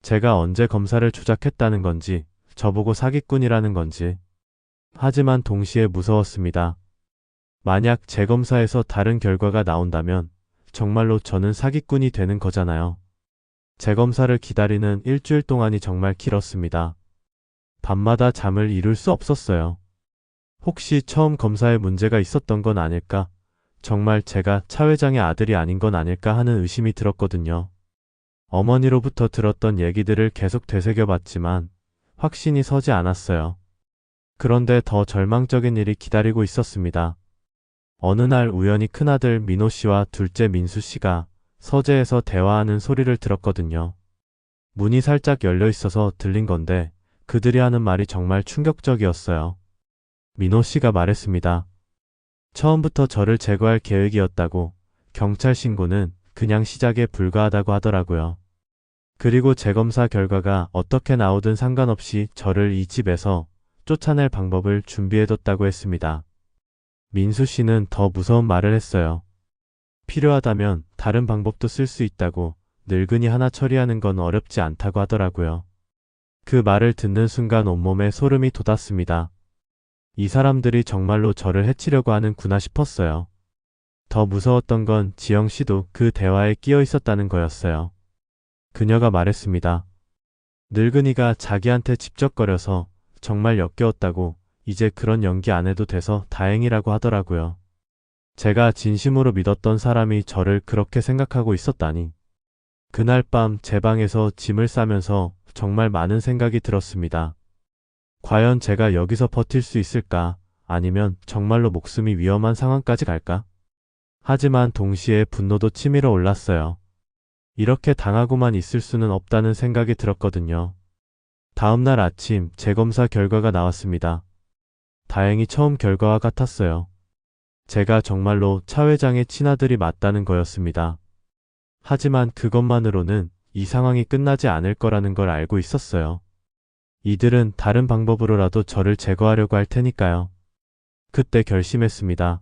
제가 언제 검사를 조작했다는 건지, 저보고 사기꾼이라는 건지. 하지만 동시에 무서웠습니다. 만약 재검사에서 다른 결과가 나온다면 정말로 저는 사기꾼이 되는 거잖아요. 재검사를 기다리는 일주일 동안이 정말 길었습니다. 밤마다 잠을 이룰 수 없었어요. 혹시 처음 검사에 문제가 있었던 건 아닐까? 정말 제가 차 회장의 아들이 아닌 건 아닐까 하는 의심이 들었거든요. 어머니로부터 들었던 얘기들을 계속 되새겨봤지만 확신이 서지 않았어요. 그런데 더 절망적인 일이 기다리고 있었습니다. 어느 날 우연히 큰아들 민호 씨와 둘째 민수 씨가 서재에서 대화하는 소리를 들었거든요. 문이 살짝 열려 있어서 들린 건데 그들이 하는 말이 정말 충격적이었어요. 민호 씨가 말했습니다. 처음부터 저를 제거할 계획이었다고, 경찰 신고는 그냥 시작에 불과하다고 하더라고요. 그리고 재검사 결과가 어떻게 나오든 상관없이 저를 이 집에서 쫓아낼 방법을 준비해뒀다고 했습니다. 민수 씨는 더 무서운 말을 했어요. 필요하다면 다른 방법도 쓸 수 있다고, 늙은이 하나 처리하는 건 어렵지 않다고 하더라고요. 그 말을 듣는 순간 온몸에 소름이 돋았습니다. 이 사람들이 정말로 저를 해치려고 하는구나 싶었어요. 더 무서웠던 건 지영 씨도 그 대화에 끼어 있었다는 거였어요. 그녀가 말했습니다. 늙은이가 자기한테 집적거려서 정말 역겨웠다고, 이제 그런 연기 안 해도 돼서 다행이라고 하더라고요. 제가 진심으로 믿었던 사람이 저를 그렇게 생각하고 있었다니. 그날 밤 제 방에서 짐을 싸면서 정말 많은 생각이 들었습니다. 과연 제가 여기서 버틸 수 있을까? 아니면 정말로 목숨이 위험한 상황까지 갈까? 하지만 동시에 분노도 치밀어 올랐어요. 이렇게 당하고만 있을 수는 없다는 생각이 들었거든요. 다음날 아침 재검사 결과가 나왔습니다. 다행히 처음 결과와 같았어요. 제가 정말로 차 회장의 친아들이 맞다는 거였습니다. 하지만 그것만으로는 이 상황이 끝나지 않을 거라는 걸 알고 있었어요. 이들은 다른 방법으로라도 저를 제거하려고 할 테니까요. 그때 결심했습니다.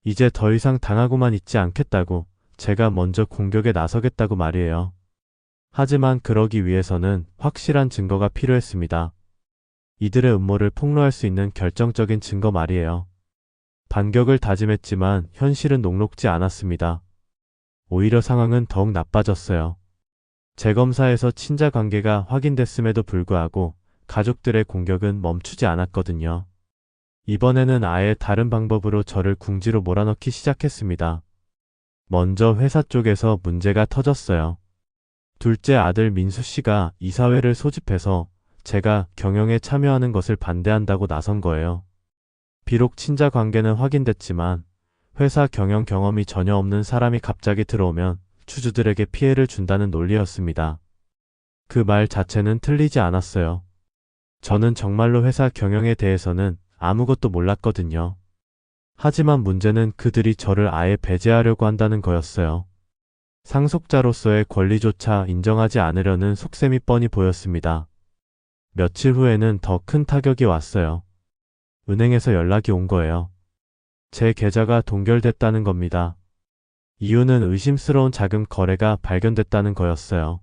이제 더 이상 당하고만 있지 않겠다고, 제가 먼저 공격에 나서겠다고 말이에요. 하지만 그러기 위해서는 확실한 증거가 필요했습니다. 이들의 음모를 폭로할 수 있는 결정적인 증거 말이에요. 반격을 다짐했지만 현실은 녹록지 않았습니다. 오히려 상황은 더욱 나빠졌어요. 재검사에서 친자 관계가 확인됐음에도 불구하고 가족들의 공격은 멈추지 않았거든요. 이번에는 아예 다른 방법으로 저를 궁지로 몰아넣기 시작했습니다. 먼저 회사 쪽에서 문제가 터졌어요. 둘째 아들 민수 씨가 이사회를 소집해서 제가 경영에 참여하는 것을 반대한다고 나선 거예요. 비록 친자 관계는 확인됐지만 회사 경영 경험이 전혀 없는 사람이 갑자기 들어오면 주주들에게 피해를 준다는 논리였습니다. 그 말 자체는 틀리지 않았어요. 저는 정말로 회사 경영에 대해서는 아무것도 몰랐거든요. 하지만 문제는 그들이 저를 아예 배제하려고 한다는 거였어요. 상속자로서의 권리조차 인정하지 않으려는 속셈이 뻔히 보였습니다. 며칠 후에는 더 큰 타격이 왔어요. 은행에서 연락이 온 거예요. 제 계좌가 동결됐다는 겁니다. 이유는 의심스러운 자금 거래가 발견됐다는 거였어요.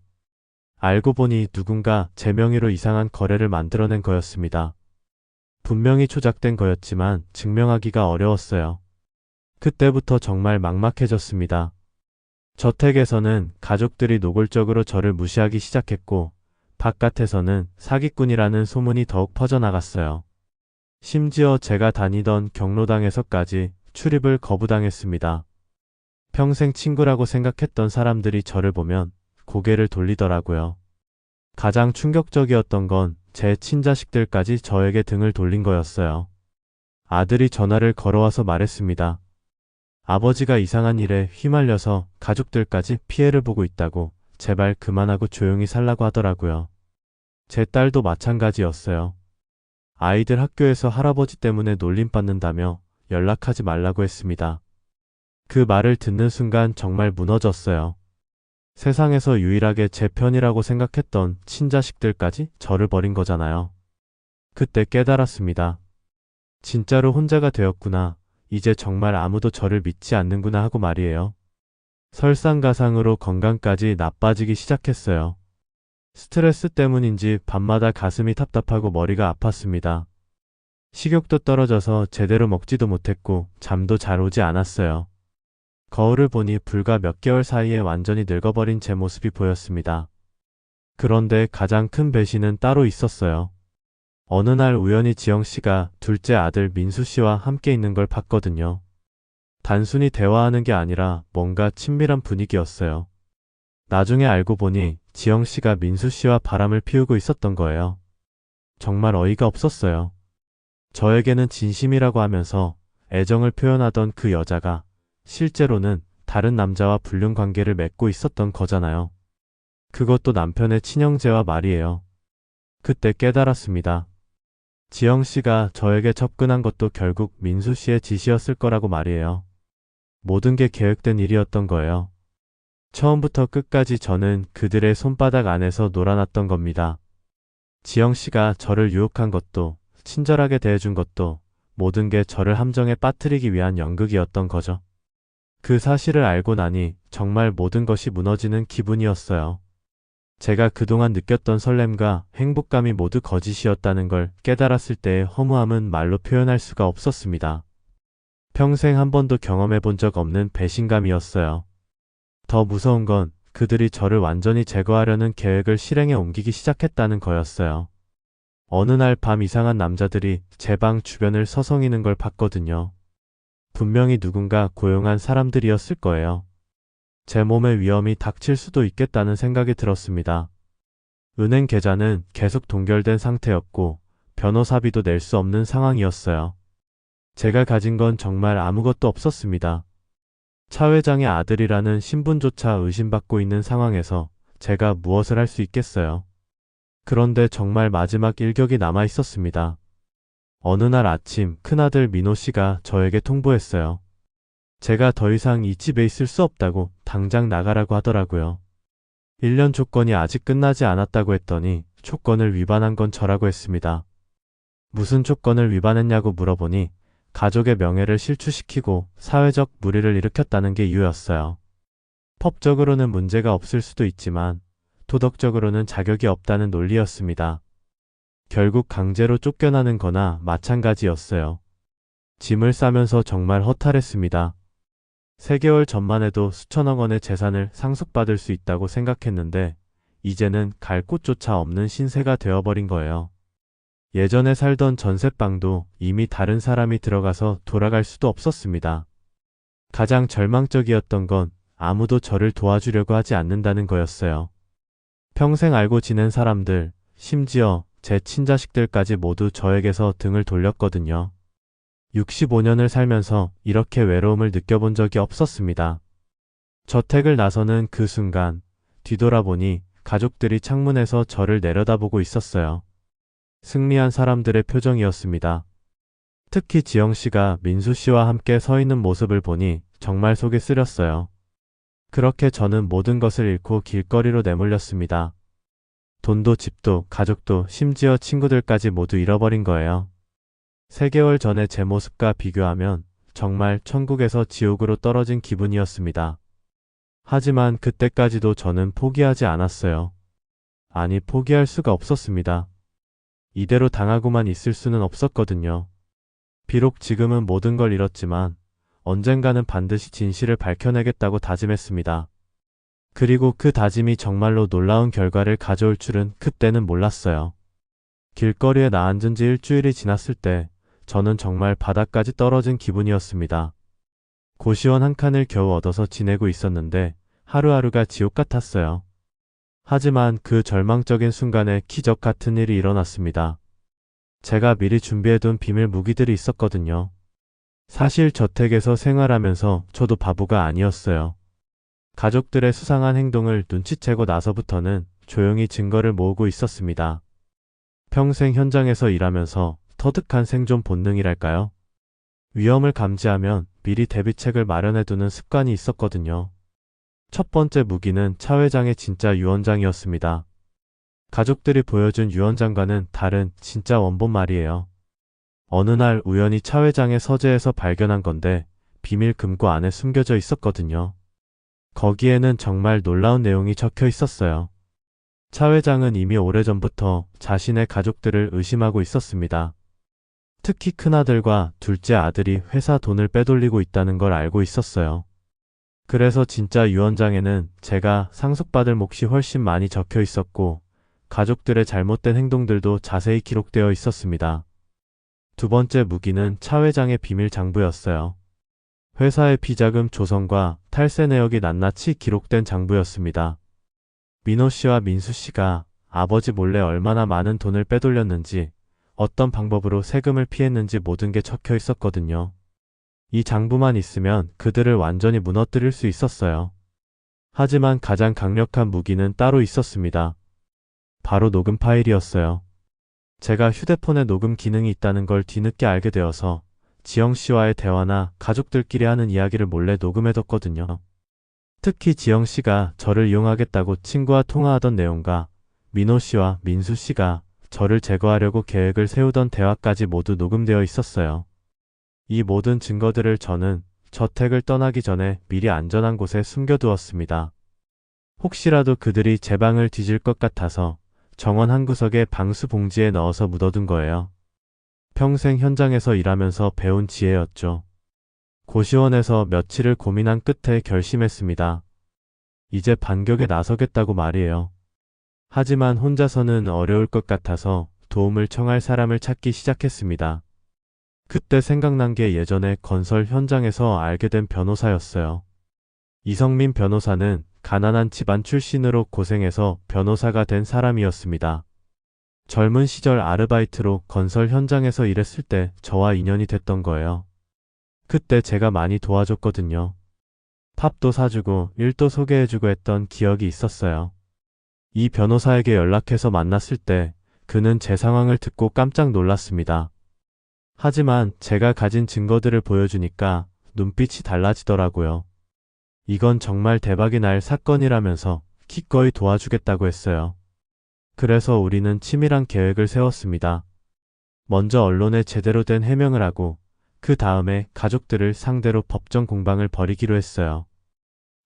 알고 보니 누군가 제 명의로 이상한 거래를 만들어낸 거였습니다. 분명히 조작된 거였지만 증명하기가 어려웠어요. 그때부터 정말 막막해졌습니다. 저택에서는 가족들이 노골적으로 저를 무시하기 시작했고, 바깥에서는 사기꾼이라는 소문이 더욱 퍼져나갔어요. 심지어 제가 다니던 경로당에서까지 출입을 거부당했습니다. 평생 친구라고 생각했던 사람들이 저를 보면 고개를 돌리더라고요. 가장 충격적이었던 건 제 친자식들까지 저에게 등을 돌린 거였어요. 아들이 전화를 걸어와서 말했습니다. 아버지가 이상한 일에 휘말려서 가족들까지 피해를 보고 있다고 제발 그만하고 조용히 살라고 하더라고요. 제 딸도 마찬가지였어요. 아이들 학교에서 할아버지 때문에 놀림받는다며 연락하지 말라고 했습니다. 그 말을 듣는 순간 정말 무너졌어요. 세상에서 유일하게 제 편이라고 생각했던 친자식들까지 저를 버린 거잖아요. 그때 깨달았습니다. 진짜로 혼자가 되었구나. 이제 정말 아무도 저를 믿지 않는구나 하고 말이에요. 설상가상으로 건강까지 나빠지기 시작했어요. 스트레스 때문인지 밤마다 가슴이 답답하고 머리가 아팠습니다. 식욕도 떨어져서 제대로 먹지도 못했고 잠도 잘 오지 않았어요. 거울을 보니 불과 몇 개월 사이에 완전히 늙어버린 제 모습이 보였습니다. 그런데 가장 큰 배신은 따로 있었어요. 어느 날 우연히 지영 씨가 둘째 아들 민수 씨와 함께 있는 걸 봤거든요. 단순히 대화하는 게 아니라 뭔가 친밀한 분위기였어요. 나중에 알고 보니 지영 씨가 민수 씨와 바람을 피우고 있었던 거예요. 정말 어이가 없었어요. 저에게는 진심이라고 하면서 애정을 표현하던 그 여자가 실제로는 다른 남자와 불륜 관계를 맺고 있었던 거잖아요. 그것도 남편의 친형제와 말이에요. 그때 깨달았습니다. 지영 씨가 저에게 접근한 것도 결국 민수 씨의 지시였을 거라고 말이에요. 모든 게 계획된 일이었던 거예요. 처음부터 끝까지 저는 그들의 손바닥 안에서 놀아났던 겁니다. 지영 씨가 저를 유혹한 것도, 친절하게 대해준 것도 모든 게 저를 함정에 빠뜨리기 위한 연극이었던 거죠. 그 사실을 알고 나니 정말 모든 것이 무너지는 기분이었어요. 제가 그동안 느꼈던 설렘과 행복감이 모두 거짓이었다는 걸 깨달았을 때의 허무함은 말로 표현할 수가 없었습니다. 평생 한 번도 경험해 본 적 없는 배신감이었어요. 더 무서운 건 그들이 저를 완전히 제거하려는 계획을 실행에 옮기기 시작했다는 거였어요. 어느 날 밤 이상한 남자들이 제 방 주변을 서성이는 걸 봤거든요. 분명히 누군가 고용한 사람들이었을 거예요. 제 몸에 위험이 닥칠 수도 있겠다는 생각이 들었습니다. 은행 계좌는 계속 동결된 상태였고 변호사비도 낼 수 없는 상황이었어요. 제가 가진 건 정말 아무것도 없었습니다. 차 회장의 아들이라는 신분조차 의심받고 있는 상황에서 제가 무엇을 할 수 있겠어요. 그런데 정말 마지막 일격이 남아 있었습니다. 어느 날 아침 큰아들 민호 씨가 저에게 통보했어요. 제가 더 이상 이 집에 있을 수 없다고 당장 나가라고 하더라고요. 1년 조건이 아직 끝나지 않았다고 했더니 조건을 위반한 건 저라고 했습니다. 무슨 조건을 위반했냐고 물어보니 가족의 명예를 실추시키고 사회적 물의를 일으켰다는 게 이유였어요. 법적으로는 문제가 없을 수도 있지만 도덕적으로는 자격이 없다는 논리였습니다. 결국 강제로 쫓겨나는 거나 마찬가지였어요. 짐을 싸면서 정말 허탈했습니다. 3개월 전만 해도 수천억 원의 재산을 상속받을 수 있다고 생각했는데 이제는 갈 곳조차 없는 신세가 되어버린 거예요. 예전에 살던 전셋방도 이미 다른 사람이 들어가서 돌아갈 수도 없었습니다. 가장 절망적이었던 건 아무도 저를 도와주려고 하지 않는다는 거였어요. 평생 알고 지낸 사람들, 심지어 제 친자식들까지 모두 저에게서 등을 돌렸거든요. 65년을 살면서 이렇게 외로움을 느껴본 적이 없었습니다. 저택을 나서는 그 순간 뒤돌아보니 가족들이 창문에서 저를 내려다보고 있었어요. 승리한 사람들의 표정이었습니다. 특히 지영 씨가 민수 씨와 함께 서 있는 모습을 보니 정말 속이 쓰렸어요. 그렇게 저는 모든 것을 잃고 길거리로 내몰렸습니다. 돈도 집도 가족도 심지어 친구들까지 모두 잃어버린 거예요. 3개월 전의 제 모습과 비교하면 정말 천국에서 지옥으로 떨어진 기분이었습니다. 하지만 그때까지도 저는 포기하지 않았어요. 아니, 포기할 수가 없었습니다. 이대로 당하고만 있을 수는 없었거든요. 비록 지금은 모든 걸 잃었지만 언젠가는 반드시 진실을 밝혀내겠다고 다짐했습니다. 그리고 그 다짐이 정말로 놀라운 결과를 가져올 줄은 그때는 몰랐어요. 길거리에 나앉은 지 일주일이 지났을 때 저는 정말 바닥까지 떨어진 기분이었습니다. 고시원 한 칸을 겨우 얻어서 지내고 있었는데 하루하루가 지옥 같았어요. 하지만 그 절망적인 순간에 기적 같은 일이 일어났습니다. 제가 미리 준비해둔 비밀 무기들이 있었거든요. 사실 저택에서 생활하면서 저도 바보가 아니었어요. 가족들의 수상한 행동을 눈치채고 나서부터는 조용히 증거를 모으고 있었습니다. 평생 현장에서 일하면서 터득한 생존 본능이랄까요? 위험을 감지하면 미리 대비책을 마련해두는 습관이 있었거든요. 첫 번째 무기는 차 회장의 진짜 유언장이었습니다. 가족들이 보여준 유언장과는 다른 진짜 원본 말이에요. 어느 날 우연히 차 회장의 서재에서 발견한 건데 비밀 금고 안에 숨겨져 있었거든요. 거기에는 정말 놀라운 내용이 적혀 있었어요. 차 회장은 이미 오래전부터 자신의 가족들을 의심하고 있었습니다. 특히 큰아들과 둘째 아들이 회사 돈을 빼돌리고 있다는 걸 알고 있었어요. 그래서 진짜 유언장에는 제가 상속받을 몫이 훨씬 많이 적혀 있었고 가족들의 잘못된 행동들도 자세히 기록되어 있었습니다. 두 번째 무기는 차 회장의 비밀 장부였어요. 회사의 비자금 조성과 탈세 내역이 낱낱이 기록된 장부였습니다. 민호 씨와 민수 씨가 아버지 몰래 얼마나 많은 돈을 빼돌렸는지, 어떤 방법으로 세금을 피했는지 모든 게 적혀 있었거든요. 이 장부만 있으면 그들을 완전히 무너뜨릴 수 있었어요. 하지만 가장 강력한 무기는 따로 있었습니다. 바로 녹음 파일이었어요. 제가 휴대폰에 녹음 기능이 있다는 걸 뒤늦게 알게 되어서 지영 씨와의 대화나 가족들끼리 하는 이야기를 몰래 녹음해뒀거든요. 특히 지영 씨가 저를 이용하겠다고 친구와 통화하던 내용과 민호 씨와 민수 씨가 저를 제거하려고 계획을 세우던 대화까지 모두 녹음되어 있었어요. 이 모든 증거들을 저는 저택을 떠나기 전에 미리 안전한 곳에 숨겨두었습니다. 혹시라도 그들이 제 방을 뒤질 것 같아서 정원 한 구석에 방수 봉지에 넣어서 묻어둔 거예요. 평생 현장에서 일하면서 배운 지혜였죠. 고시원에서 며칠을 고민한 끝에 결심했습니다. 이제 반격에 나서겠다고 말이에요. 하지만 혼자서는 어려울 것 같아서 도움을 청할 사람을 찾기 시작했습니다. 그때 생각난 게 예전에 건설 현장에서 알게 된 변호사였어요. 이성민 변호사는 가난한 집안 출신으로 고생해서 변호사가 된 사람이었습니다. 젊은 시절 아르바이트로 건설 현장에서 일했을 때 저와 인연이 됐던 거예요. 그때 제가 많이 도와줬거든요. 팝도 사주고 일도 소개해주고 했던 기억이 있었어요. 이 변호사에게 연락해서 만났을 때 그는 제 상황을 듣고 깜짝 놀랐습니다. 하지만 제가 가진 증거들을 보여주니까 눈빛이 달라지더라고요. 이건 정말 대박이 날 사건이라면서 기꺼이 도와주겠다고 했어요. 그래서 우리는 치밀한 계획을 세웠습니다. 먼저 언론에 제대로 된 해명을 하고 그 다음에 가족들을 상대로 법정 공방을 벌이기로 했어요.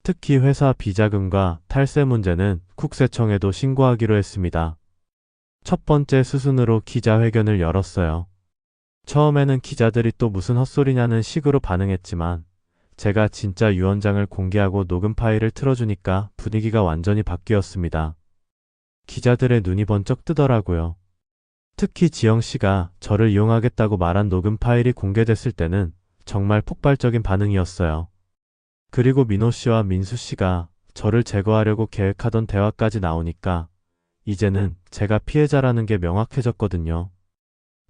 특히 회사 비자금과 탈세 문제는 국세청에도 신고하기로 했습니다. 첫 번째 수순으로 기자회견을 열었어요. 처음에는 기자들이 또 무슨 헛소리냐는 식으로 반응했지만 제가 진짜 유언장을 공개하고 녹음 파일을 틀어주니까 분위기가 완전히 바뀌었습니다. 기자들의 눈이 번쩍 뜨더라고요. 특히 지영 씨가 저를 이용하겠다고 말한 녹음 파일이 공개됐을 때는 정말 폭발적인 반응이었어요. 그리고 민호 씨와 민수 씨가 저를 제거하려고 계획하던 대화까지 나오니까 이제는 제가 피해자라는 게 명확해졌거든요.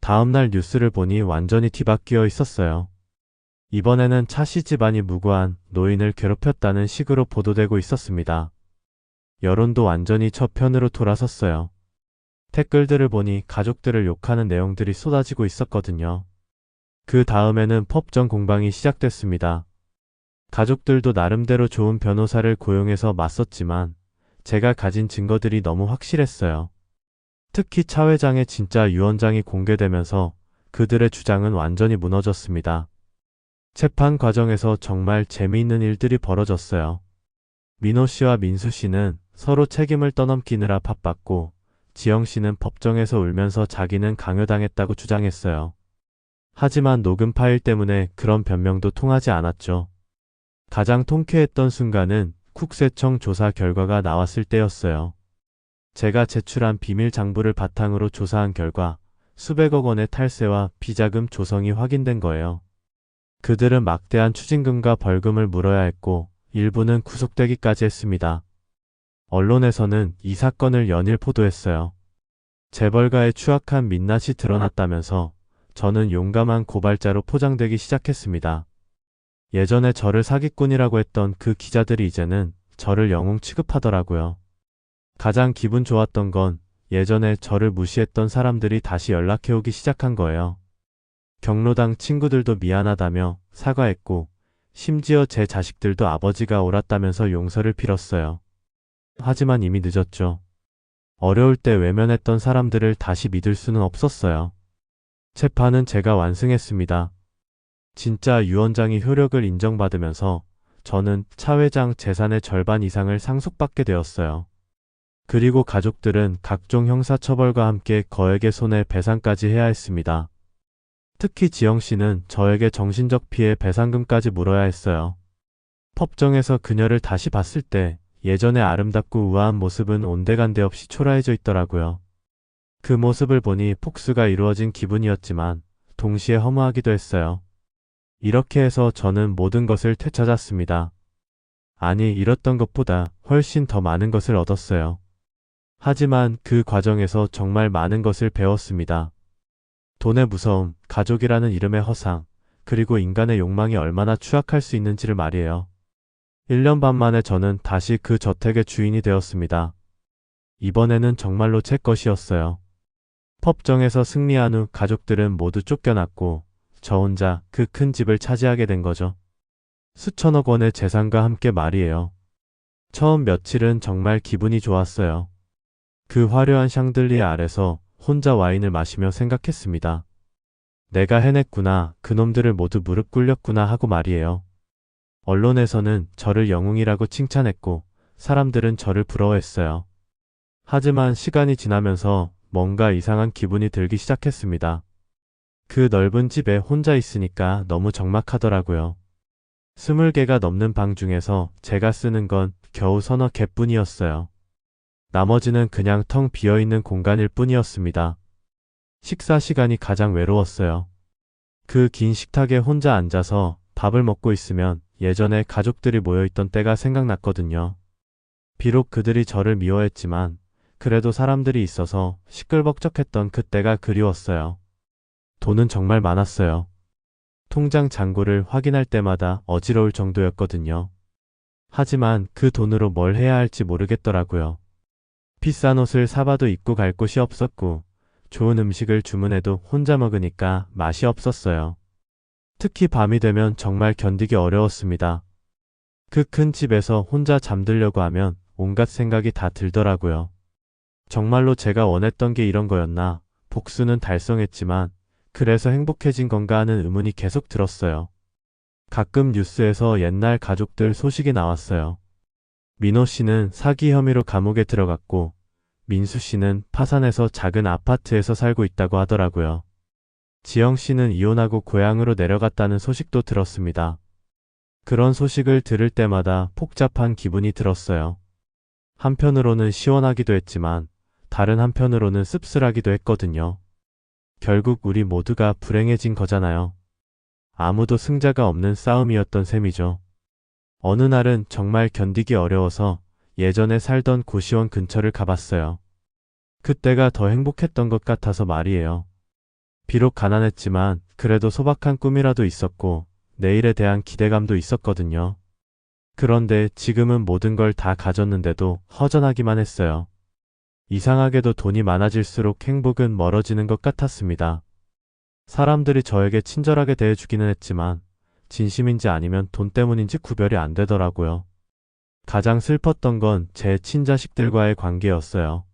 다음날 뉴스를 보니 완전히 뒤바뀌어 있었어요. 이번에는 차씨 집안이 무고한 노인을 괴롭혔다는 식으로 보도되고 있었습니다. 여론도 완전히 저 편으로 돌아섰어요. 댓글들을 보니 가족들을 욕하는 내용들이 쏟아지고 있었거든요. 그 다음에는 법정 공방이 시작됐습니다. 가족들도 나름대로 좋은 변호사를 고용해서 맞섰지만 제가 가진 증거들이 너무 확실했어요. 특히 차 회장의 진짜 유언장이 공개되면서 그들의 주장은 완전히 무너졌습니다. 재판 과정에서 정말 재미있는 일들이 벌어졌어요. 민호 씨와 민수 씨는 서로 책임을 떠넘기느라 바빴고 지영 씨는 법정에서 울면서 자기는 강요당했다고 주장했어요. 하지만 녹음 파일 때문에 그런 변명도 통하지 않았죠. 가장 통쾌했던 순간은 국세청 조사 결과가 나왔을 때였어요. 제가 제출한 비밀 장부를 바탕으로 조사한 결과 수백억 원의 탈세와 비자금 조성이 확인된 거예요. 그들은 막대한 추징금과 벌금을 물어야 했고 일부는 구속되기까지 했습니다. 언론에서는 이 사건을 연일 보도했어요. 재벌가의 추악한 민낯이 드러났다면서 저는 용감한 고발자로 포장되기 시작했습니다. 예전에 저를 사기꾼이라고 했던 그 기자들이 이제는 저를 영웅 취급하더라고요. 가장 기분 좋았던 건 예전에 저를 무시했던 사람들이 다시 연락해오기 시작한 거예요. 경로당 친구들도 미안하다며 사과했고, 심지어 제 자식들도 아버지가 옳았다면서 용서를 빌었어요. 하지만 이미 늦었죠. 어려울 때 외면했던 사람들을 다시 믿을 수는 없었어요. 재판은 제가 완승했습니다. 진짜 유언장이 효력을 인정받으면서 저는 차 회장 재산의 절반 이상을 상속받게 되었어요. 그리고 가족들은 각종 형사처벌과 함께 거액의 손해배상까지 해야 했습니다. 특히 지영 씨는 저에게 정신적 피해 배상금까지 물어야 했어요. 법정에서 그녀를 다시 봤을 때 예전의 아름답고 우아한 모습은 온데간데 없이 초라해져 있더라고요. 그 모습을 보니 복수가 이루어진 기분이었지만 동시에 허무하기도 했어요. 이렇게 해서 저는 모든 것을 되찾았습니다. 아니, 잃었던 것보다 훨씬 더 많은 것을 얻었어요. 하지만 그 과정에서 정말 많은 것을 배웠습니다. 돈의 무서움, 가족이라는 이름의 허상, 그리고 인간의 욕망이 얼마나 추악할 수 있는지를 말이에요. 1년 반 만에 저는 다시 그 저택의 주인이 되었습니다. 이번에는 정말로 제 것이었어요. 법정에서 승리한 후 가족들은 모두 쫓겨났고 저 혼자 그 큰 집을 차지하게 된 거죠. 수천억 원의 재산과 함께 말이에요. 처음 며칠은 정말 기분이 좋았어요. 그 화려한 샹들리에 아래서 혼자 와인을 마시며 생각했습니다. 내가 해냈구나, 그놈들을 모두 무릎 꿇렸구나 하고 말이에요. 언론에서는 저를 영웅이라고 칭찬했고 사람들은 저를 부러워했어요. 하지만 시간이 지나면서 뭔가 이상한 기분이 들기 시작했습니다. 그 넓은 집에 혼자 있으니까 너무 적막하더라고요. 20개가 넘는 방 중에서 제가 쓰는 건 겨우 서너 개뿐이었어요. 나머지는 그냥 텅 비어있는 공간일 뿐이었습니다. 식사 시간이 가장 외로웠어요. 그 긴 식탁에 혼자 앉아서 밥을 먹고 있으면 예전에 가족들이 모여있던 때가 생각났거든요. 비록 그들이 저를 미워했지만 그래도 사람들이 있어서 시끌벅적했던 그때가 그리웠어요. 돈은 정말 많았어요. 통장 잔고를 확인할 때마다 어지러울 정도였거든요. 하지만 그 돈으로 뭘 해야 할지 모르겠더라고요. 비싼 옷을 사봐도 입고 갈 곳이 없었고 좋은 음식을 주문해도 혼자 먹으니까 맛이 없었어요. 특히 밤이 되면 정말 견디기 어려웠습니다. 그 큰 집에서 혼자 잠들려고 하면 온갖 생각이 다 들더라고요. 정말로 제가 원했던 게 이런 거였나? 복수는 달성했지만 그래서 행복해진 건가 하는 의문이 계속 들었어요. 가끔 뉴스에서 옛날 가족들 소식이 나왔어요. 민호 씨는 사기 혐의로 감옥에 들어갔고 민수 씨는 파산해서 작은 아파트에서 살고 있다고 하더라고요. 지영 씨는 이혼하고 고향으로 내려갔다는 소식도 들었습니다. 그런 소식을 들을 때마다 복잡한 기분이 들었어요. 한편으로는 시원하기도 했지만 다른 한편으로는 씁쓸하기도 했거든요. 결국 우리 모두가 불행해진 거잖아요. 아무도 승자가 없는 싸움이었던 셈이죠. 어느 날은 정말 견디기 어려워서 예전에 살던 고시원 근처를 가봤어요. 그때가 더 행복했던 것 같아서 말이에요. 비록 가난했지만 그래도 소박한 꿈이라도 있었고 내일에 대한 기대감도 있었거든요. 그런데 지금은 모든 걸 다 가졌는데도 허전하기만 했어요. 이상하게도 돈이 많아질수록 행복은 멀어지는 것 같았습니다. 사람들이 저에게 친절하게 대해주기는 했지만 진심인지 아니면 돈 때문인지 구별이 안 되더라고요. 가장 슬펐던 건 제 친자식들과의 관계였어요.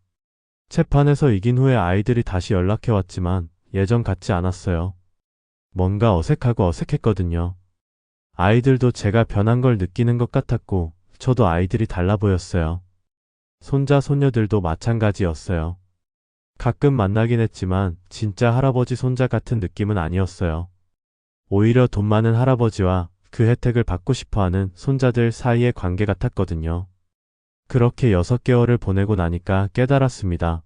재판에서 이긴 후에 아이들이 다시 연락해왔지만 예전 같지 않았어요. 뭔가 어색하고 어색했거든요. 아이들도 제가 변한 걸 느끼는 것 같았고 저도 아이들이 달라 보였어요. 손자 손녀들도 마찬가지였어요. 가끔 만나긴 했지만 진짜 할아버지 손자 같은 느낌은 아니었어요. 오히려 돈 많은 할아버지와 그 혜택을 받고 싶어하는 손자들 사이의 관계 같았거든요. 그렇게 6개월을 보내고 나니까 깨달았습니다.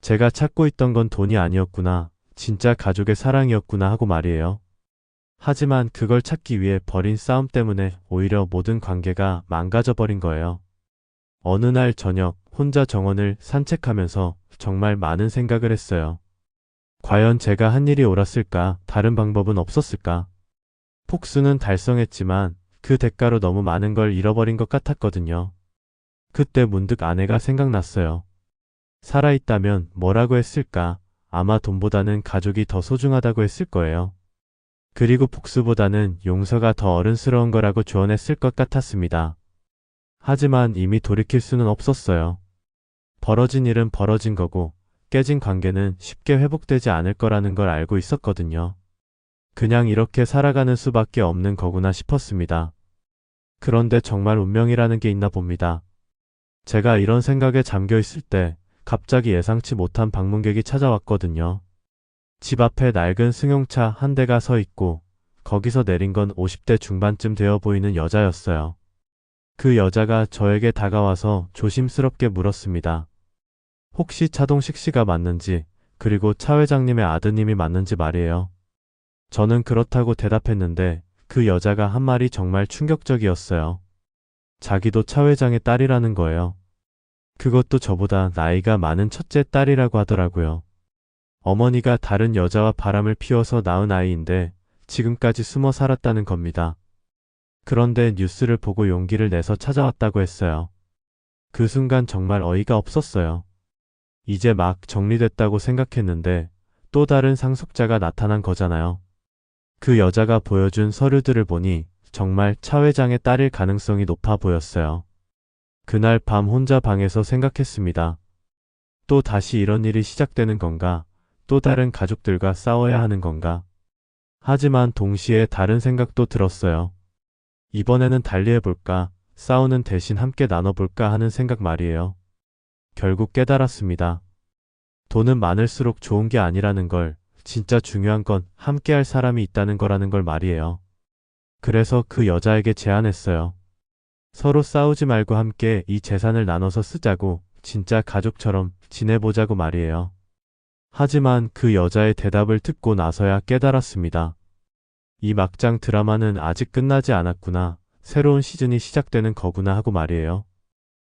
제가 찾고 있던 건 돈이 아니었구나, 진짜 가족의 사랑이었구나 하고 말이에요. 하지만 그걸 찾기 위해 벌인 싸움 때문에 오히려 모든 관계가 망가져 버린 거예요. 어느 날 저녁 혼자 정원을 산책하면서 정말 많은 생각을 했어요. 과연 제가 한 일이 옳았을까? 다른 방법은 없었을까? 복수는 달성했지만 그 대가로 너무 많은 걸 잃어버린 것 같았거든요. 그때 문득 아내가 생각났어요. 살아있다면 뭐라고 했을까? 아마 돈보다는 가족이 더 소중하다고 했을 거예요. 그리고 복수보다는 용서가 더 어른스러운 거라고 조언했을 것 같았습니다. 하지만 이미 돌이킬 수는 없었어요. 벌어진 일은 벌어진 거고 깨진 관계는 쉽게 회복되지 않을 거라는 걸 알고 있었거든요. 그냥 이렇게 살아가는 수밖에 없는 거구나 싶었습니다. 그런데 정말 운명이라는 게 있나 봅니다. 제가 이런 생각에 잠겨 있을 때 갑자기 예상치 못한 방문객이 찾아왔거든요. 집 앞에 낡은 승용차 한 대가 서 있고 거기서 내린 건 50대 중반쯤 되어 보이는 여자였어요. 그 여자가 저에게 다가와서 조심스럽게 물었습니다. 혹시 차동식 씨가 맞는지, 그리고 차 회장님의 아드님이 맞는지 말이에요. 저는 그렇다고 대답했는데 그 여자가 한 말이 정말 충격적이었어요. 자기도 차 회장의 딸이라는 거예요. 그것도 저보다 나이가 많은 첫째 딸이라고 하더라고요. 어머니가 다른 여자와 바람을 피워서 낳은 아이인데 지금까지 숨어 살았다는 겁니다. 그런데 뉴스를 보고 용기를 내서 찾아왔다고 했어요. 그 순간 정말 어이가 없었어요. 이제 막 정리됐다고 생각했는데 또 다른 상속자가 나타난 거잖아요. 그 여자가 보여준 서류들을 보니 정말 차 회장의 딸일 가능성이 높아 보였어요. 그날 밤 혼자 방에서 생각했습니다. 또 다시 이런 일이 시작되는 건가? 또 다른 가족들과 싸워야 하는 건가? 하지만 동시에 다른 생각도 들었어요. 이번에는 달리해볼까? 싸우는 대신 함께 나눠볼까 하는 생각 말이에요. 결국 깨달았습니다. 돈은 많을수록 좋은 게 아니라는 걸, 진짜 중요한 건 함께할 사람이 있다는 거라는 걸 말이에요. 그래서 그 여자에게 제안했어요. 서로 싸우지 말고 함께 이 재산을 나눠서 쓰자고, 진짜 가족처럼 지내보자고 말이에요. 하지만 그 여자의 대답을 듣고 나서야 깨달았습니다. 이 막장 드라마는 아직 끝나지 않았구나. 새로운 시즌이 시작되는 거구나 하고 말이에요.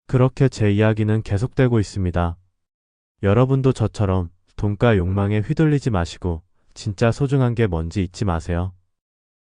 그렇게 제 이야기는 계속되고 있습니다. 여러분도 저처럼 돈과 욕망에 휘둘리지 마시고 진짜 소중한 게 뭔지 잊지 마세요.